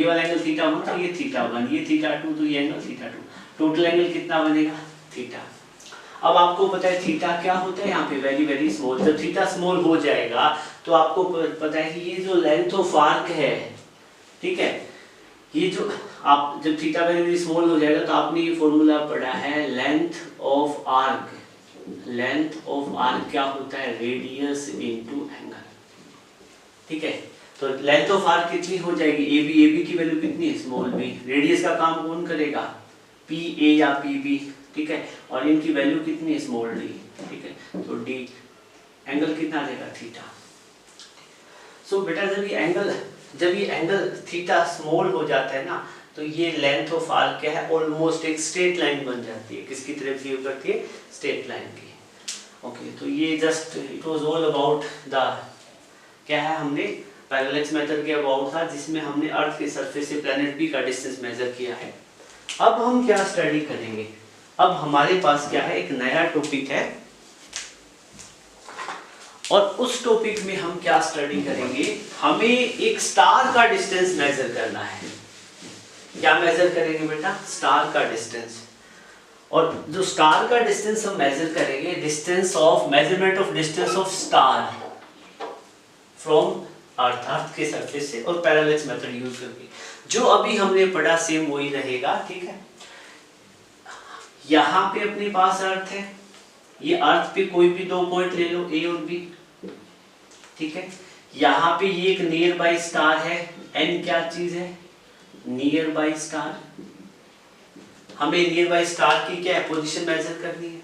वाला एंगल थीटा 1, तो ये थीटा 1, ये थीटा 2, तो ये एंगल थीटा 2, टोटल एंगल कितना बनेगा, थीटा। अब आपको पता है थीटा क्या होता है, यहाँ पे वेरी वेरी स्मॉल, जब थीटा स्मॉल हो जाएगा तो आपको पता है कि ये जो लेंथ ऑफ आर्क है, ठीक है, ये जो आप जब थीटा वेरी वेरी स्मॉल हो जाएगा तो आपने ये फॉर्मूला पढ़ा है, length of arc, length of arc क्या होता है, रेडियस इनटू एंगल, ठीक है। तो लेंथ ऑफ आर्क कितनी हो जाएगी, ए बी की वैल्यू कितनी है, स्मॉल बी, रेडियस का काम कौन करेगा, पी ए या पी बी, ठीक है, और इनकी वैल्यू कितनी है, स्मॉल डी, ठीक है, तो डी एंगल कितना देगा, थीटा। सो बेटा जब ये एंगल थीटा स्मॉल हो जाता है ना, तो ये लेंथ ऑफ आर्क क्या है, ऑलमोस्ट एक स्ट्रेट लाइन बन जाती है, किसकी तरफ व्यू करती है, स्ट्रेट लाइन की, ओके। तो ये just it was all about the क्या है, हमने पैरेलैक्स मेथड के अबाउट था, जिसमें हमने अर्थ के सरफेस से प्लैनेट बी का डिस्टेंस मेजर किया है। अब हम क्या स्टडी करेंगे, अब हमारे पास क्या है, एक नया टॉपिक है, और उस टॉपिक में हम क्या स्टडी करेंगे, हमें एक स्टार का डिस्टेंस मेजर करना है, क्या मेजर करेंगे बेटा? स्टार का डिस्टेंस। और जो स्टार का डिस्टेंस हम मेजर करेंगे, distance of measurement of distance of star from earth, earth के सरफेस से, और पैरेलैक्स मेथड यूज करके। जो अभी हमने पढ़ा सेम वही रहेगा, ठीक है। यहाँ पे अपने पास अर्थ है, ये अर्थ पे कोई भी दो पॉइंट ले लो, ए और बी, ठीक है। यहाँ पे ये एक नियर बाई स्टार है, एन क्या चीज है? Near by star. हमें नियर बाई स्टार की क्या है? पोजीशन मेजर करनी है,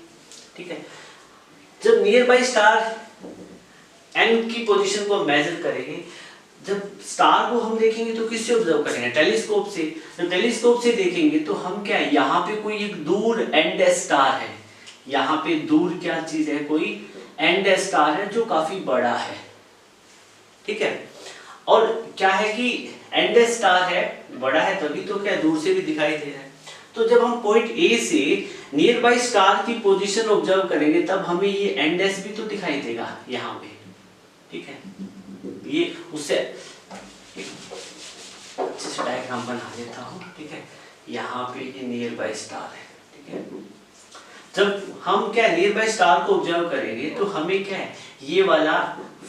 ठीक है। जब नियर बाई स्टार एन की पोजीशन को मेजर करेंगे, जब स्टार को हम देखेंगे तो किससे ऑब्जर्व करेंगे? टेलीस्कोप से। जब टेलीस्कोप से देखेंगे तो हम क्या है, यहाँ पे कोई एक दूर एंड स्टार है, यहाँ पे दूर क्या चीज है? कोई एंड स्टार है जो काफी बड़ा है, ठीक है। और क्या है कि एंड स्टार है, बड़ा है, तभी तो क्या दूर से भी दिखाई दे रहा है। तो जब हम पॉइंट ए से नियर बाई स्टार की पोजीशन ऑब्जर्व करेंगे, तब हमें ये एंड एस भी तो दिखाई देगा यहाँ पे, ठीक है। ये उससे अच्छे से डायग्राम बना लेता हूँ, ठीक है। यहाँ पे ये नियर बाई स्टार है, ठीक है। जब हम क्या नियर बाई स्टार को ऑब्जर्व करेंगे तो हमें क्या है, ये वाला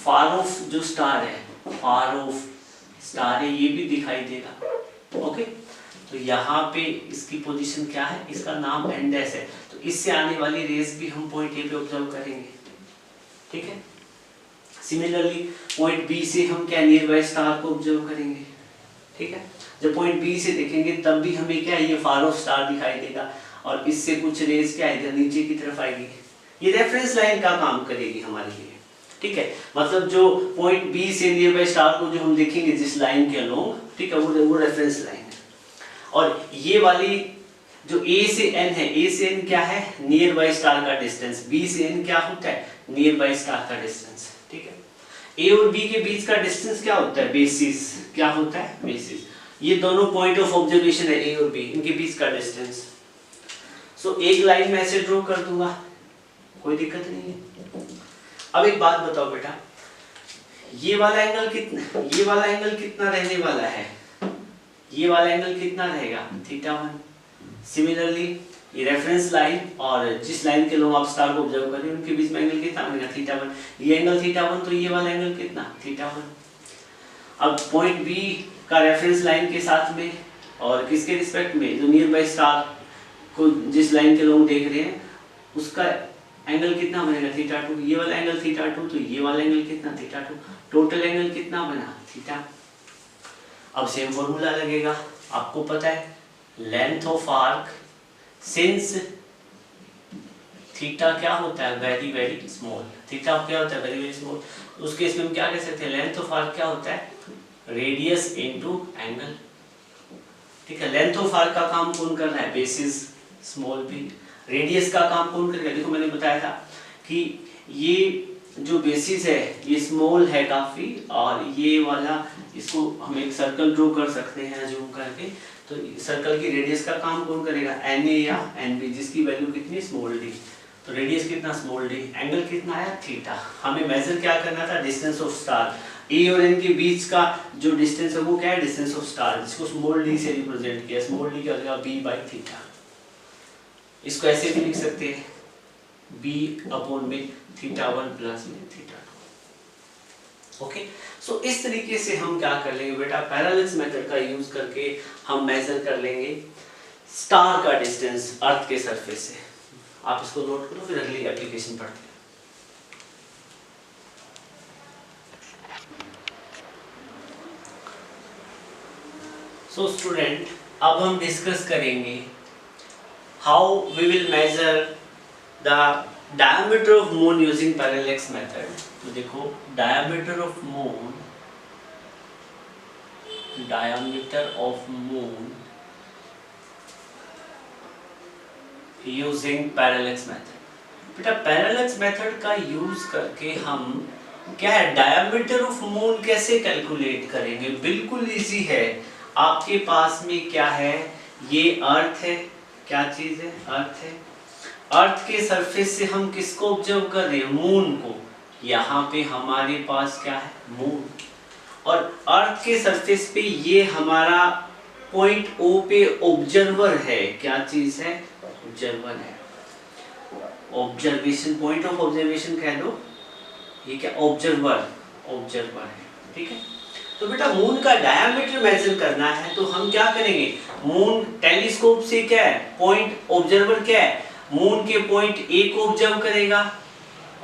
फार ऑफ जो स्टार है, फार ऑफ स्टार है, ये भी दिखाई देगा, ओके। तो यहाँ पे इसकी पोजीशन क्या है? इसका नाम एंड एस है। तो इससे आने वाली रेस भी हम पॉइंट ए पे ऑब्जर्व करेंगे, ठीक है। सिमिलरली पॉइंट बी से हम क्या नियर बाई स्टार को ऑब्जर्व करेंगे, ठीक है। जब पॉइंट बी से देखेंगे तब भी हमें क्या ये फार ऑफ स्टार दिखाई देगा, और इससे कुछ रेस क्या इधर नीचे की तरफ आएगी। ये रेफरेंस लाइन का काम करेगी हमारे लिए, ठीक है। मतलब जो पॉइंट बी से नियर बाई स्टार को जो हम देखेंगे जिस लाइन के अलोंग, ठीक है, वो रेफरेंस लाइन है। और ये वाली जो ए से एन है, ए से एन क्या है? नियर बाई स्टार का डिस्टेंस। बी से एन क्या होता है? नियर बाई स्टार का डिस्टेंस, ठीक है। ए और बी के बीच का डिस्टेंस क्या होता है? बेसिस। क्या होता है? बेसिस। ये दोनों पॉइंट ऑफ ऑब्जर्वेशन है, ए और बी, इनके बीच का डिस्टेंस। सो एक लाइन में ऐसे ड्रॉ कर दूंगा, कोई दिक्कत नहीं है। अब एक बात बताओ बेटा, ये वाला एंगल कितना रहने वाला है? ये वाला एंगल कितना रहेगा? θ1। सिमिलरली ये रेफरेंस लाइन और जिस लाइन के लोग आप स्टार को ऑब्जर्व कर रहे हैं उनके बीच में एंगल कितना बनेगा? θ1। ये एंगल θ1, तो ये वाला एंगल कितना? θ1। अब पॉइंट बी का रेफरेंस लाइन के साथ में और किसके रिस्पेक्ट में, जो नियर बाई स्टार को जिस लाइन के लोग देख रहे हैं उसका एंगल कितना बनेगा? θ2। ये वाला एंगल θ2, तो ये वाला एंगल कितना? θ2। टोटल एंगल कितना बना? θ। अब सेम फॉर्मूला लगेगा, आपको पता है length of arc since theta क्या होता है? Very very small. थीटा क्या होता है? Very very small. उस केस में हम क्या कह सकते हैं? लेंथ ऑफ आर्क क्या होता है? रेडियस इनटू एंगल, ठीक है। लेंथ ऑफ आर्क का काम कौन कर रहा है? Basis small B. रेडियस का काम कौन करेगा? देखो मैंने बताया था कि ये जो बेसिस है ये स्मॉल है काफी, और ये वाला इसको हम एक सर्कल ड्रॉ कर सकते हैं जूम करके। तो सर्कल की रेडियस का काम कौन करेगा? एन ए या एन बी, जिसकी वैल्यू कितनी? Small D. तो रेडियस कितना? Small D. एंगल कितना आया? थीटा। हमें मेजर क्या करना था? Distance of star. ए और एन के बीच का जो डिस्टेंस है वो क्या है? डिस्टेंस ऑफ स्टार, जिसको स्मॉल डी से रिप्रेजेंट किया। स्मॉल डी क्या हो जाएगा? B by theta. इसको ऐसे भी लिख सकते हैं, बी अपॉन में θ1 प्लस में θ2। ओके, सो इस तरीके से हम क्या कर लेंगे बेटा? पैरेलैक्स मेथड का यूज करके हम मेजर कर लेंगे स्टार का डिस्टेंस अर्थ के सरफेस से। आप इसको नोट करो, फिर अगली एप्लीकेशन पढ़ते हैं। सो स्टूडेंट, अब हम डिस्कस करेंगे how we will measure the diameter of moon using parallax method। तो देखो diameter of moon using parallax method। बेटा parallax method का यूज करके हम क्या है diameter of moon कैसे कैलकुलेट करेंगे? बिल्कुल इजी है। आपके पास में क्या है? ये अर्थ है। क्या चीज है? अर्थ है। अर्थ के सरफेस से हम किसको ऑब्जर्व कर रहे हैं? मून को। यहाँ पे हमारे पास क्या है? मून। और अर्थ के सरफेस पे ये हमारा पॉइंट ओ पे ऑब्जर्वर है, क्या चीज है, ऑब्जर्वर है, ऑब्जर्वेशन, पॉइंट ऑफ ऑब्जर्वेशन कह दो, ये क्या ऑब्जर्वर, ऑब्जर्वर है, ठीक है। तो बेटा मून का डायमीटर मेजर करना है तो हम क्या करेंगे, मून टेलीस्कोप से क्या है, पॉइंट ऑब्जर्वर क्या है, मून के पॉइंट ए को ऑब्जर्व करेगा,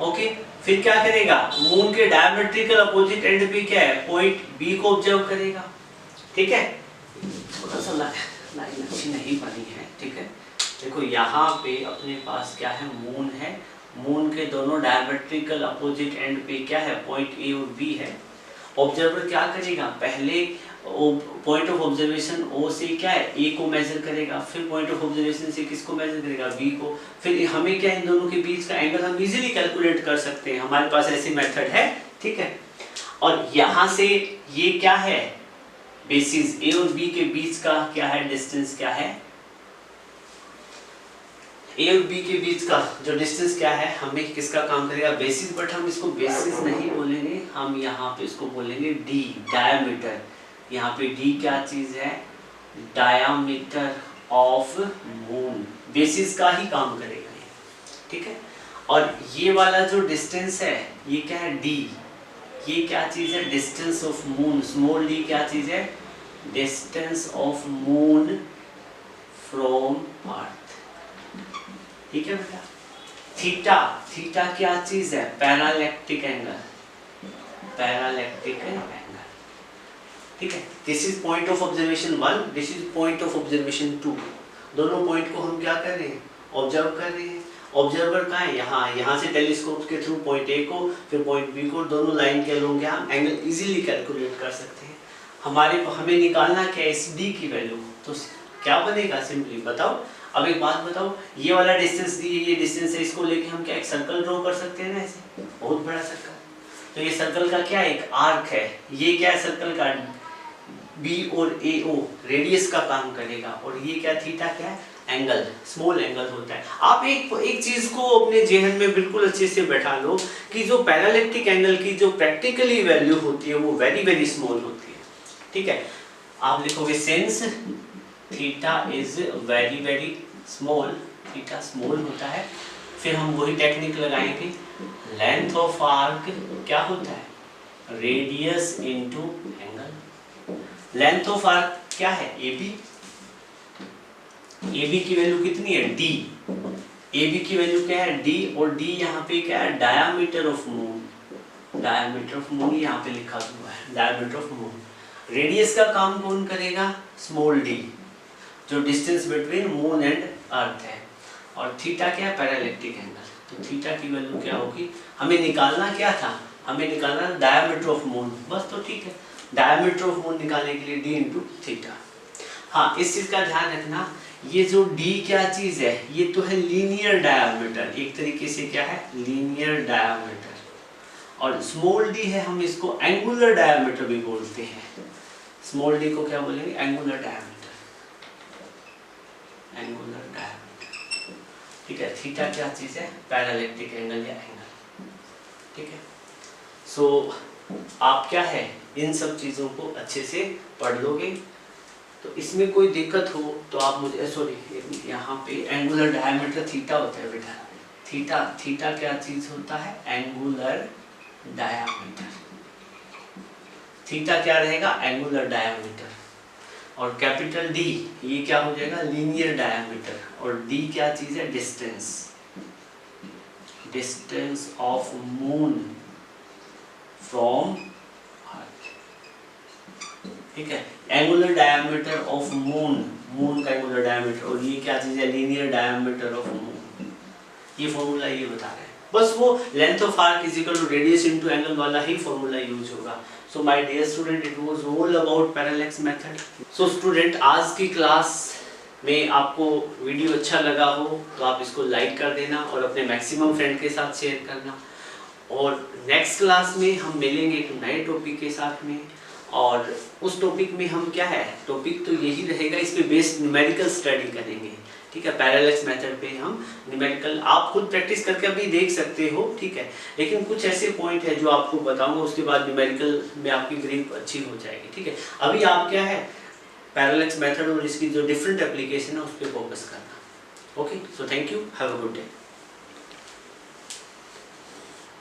ओके, फिर क्या करेगा, मून के डायमेट्रिकल अपोजिट एंड पे क्या है, पॉइंट बी को ऑब्जर्व करेगा, ठीक है। थोड़ा सा लाइन अच्छी नहीं बनी है, ठीक है। देखो यहाँ पे अपने पास क्या है, मून है, मून के दोनों डायमेट्रिकल अपोजिट एंड पे क्या है, पॉइंट ए और बी है। ऑब्जर्वर क्या करेगा, पहले पॉइंट ऑफ ऑब्जर्वेशन ओ से क्या है, ए को मेजर करेगा, फिर पॉइंट ऑफ ऑब्जर्वेशन से किसको मेजर करेगा, बी को, फिर हमें क्या इन दोनों के बीच का एंगल हम इजीली कैलकुलेट कर सकते हैं, हमारे पास ऐसी मेथड है, ठीक है। और यहाँ से ये क्या है, बेसिस ए और बी के बीच का क्या है, डिस्टेंस क्या है, ए और बी के बीच का जो डिस्टेंस क्या है, हमें किसका काम करेगा, बेसिस, बट हम इसको बेसिस नहीं बोलेंगे, हम यहाँ पे इसको बोलेंगे डी, डायमीटर। यहाँ पे डी क्या चीज है, डायमीटर ऑफ मून, बेसिस का ही काम करेगा ये, ठीक है। और ये वाला जो डिस्टेंस है ये क्या है, डी, ये क्या चीज है, distance of moon, small D क्या चीज है, distance of moon from earth, ठीक है बेटा। थीटा, थीटा क्या चीज है, पैरालैक्टिक एंगल, पैरालैक्टिक एंगल, ठीक है। This is point of observation 1, this is point of observation 2, दोनों पॉइंट को हम क्या कर रहे हैं, ऑब्जर्व कर रहे हैं। ऑब्जर्वर कहाँ है, यहाँ से टेलीस्कोप के थ्रू पॉइंट ए को, फिर पॉइंट बी को, दोनों लाइन के अलोंग हम एंगल इजीली कैलकुलेट कर सकते हैं। हमें निकालना क्या है, इस डी की वैल्यू, तो क्या बनेगा, सिंपली बताओ। अब एक बात बताओ, ये वाला डिस्टेंस दी है, ये डिस्टेंस है, इसको लेके हम क्या एक सर्कल ड्रॉ कर सकते हैं ना, ऐसे बहुत बड़ा सर्कल। तो ये सर्कल का क्या एक आर्क है, ये क्या है सर्कल का, बी और ए ओ रेडियस का काम करेगा, और ये क्या थीटा क्या है, एंगल, स्मॉल एंगल होता है। आप एक चीज को अपने जेहन में बिल्कुल अच्छे से बैठा लो कि जो पैरालैक्टिक एंगल की जो प्रैक्टिकली वैल्यू होती है वो वेरी वेरी स्मॉल होती है, ठीक है। आप लिखोगे since theta is very very small, theta small होता है, फिर हम वही टेक्निक लगाएंगे, लेंथ ऑफ आर्क क्या होता है, radius into angle. Length of arc क्या है, AB, AB की वैल्यू कितनी है, D, AB की वैल्यू क्या है, D, और D यहाँ पे क्या है, diameter of moon, diameter of moon यहाँ पे लिखा हुआ है, डायमीटर ऑफ मून। रेडियस का काम कौन करेगा, स्मॉल d, जो distance between moon and earth है, और थीटा क्या है, पैरालैक्टिक एंगल। तो थीटा की वैल्यू क्या होगी, हमें निकालना क्या था, हमें निकालना डायमीटर ऑफ मून, बस, तो ठीक है, डायमीटर ऑफ मून निकालने के लिए d इंटू थीटा। हाँ, इस चीज का ध्यान रखना, ये जो d क्या चीज है, ये तो है लीनियर डायमीटर, एक तरीके से क्या है, लीनियर डायमीटर, और स्मॉल d है, हम इसको एंगुलर डायमीटर भी बोलते हैं। स्मॉल d को क्या बोलेंगे, एंगुलर डायमीटर, एंगुलर डायमीटर, ठीक है। थीटा क्या चीज है, पैरालैक्टिक एंगल या एंगल, ठीक है। सो आप क्या है, इन सब चीजों को अच्छे से पढ़ लोगे, तो इसमें कोई दिक्कत हो तो आप मुझे, सॉरी, यहाँ पे एंगुलर डायमीटर थीटा होता है बेटा, थीटा, थीटा क्या चीज होता है, एंगुलर डायमीटर, थीटा क्या रहेगा, एंगुलर डायमीटर, और कैपिटल D ये क्या हो जाएगा, लीनियर डायमीटर, और D क्या चीज है, distance, distance of moon from earth, ठीक है। Angular diameter of moon, moon का एंगुलर डायमीटर, और ये क्या चीज है, लीनियर डायमीटर ऑफ मून, ये फॉर्मूला ये बता रहे हैं, बस वो length of arc is equal to radius into angle वाला ही फॉर्मूला यूज होगा। So my dear student, it was all about parallax method. So student, आज की क्लास में आपको वीडियो अच्छा लगा हो तो आप इसको लाइक कर देना और अपने मैक्सिमम फ्रेंड के साथ शेयर करना, और नेक्स्ट क्लास में हम मिलेंगे एक नए टॉपिक के साथ में, और उस टॉपिक में हम क्या है, टॉपिक तो यही रहेगा, इस पे बेस्ड न्यूमेरिकल स्टडी करेंगे, ठीक है। पैरेलैक्स मेथड पे हम न्यूमेरिकल, आप खुद प्रैक्टिस करके अभी देख सकते हो, ठीक है, लेकिन कुछ ऐसे पॉइंट है जो आपको बताऊंगा, उसके बाद न्यूमेरिकल में आपकी ग्रिप अच्छी हो जाएगी, ठीक है। अभी आप क्या है, पैरेलक्स मेथड और इसकी जो डिफरेंट एप्लीकेशन है उस पर फोकस करना। Okay, so thank you, have a good day.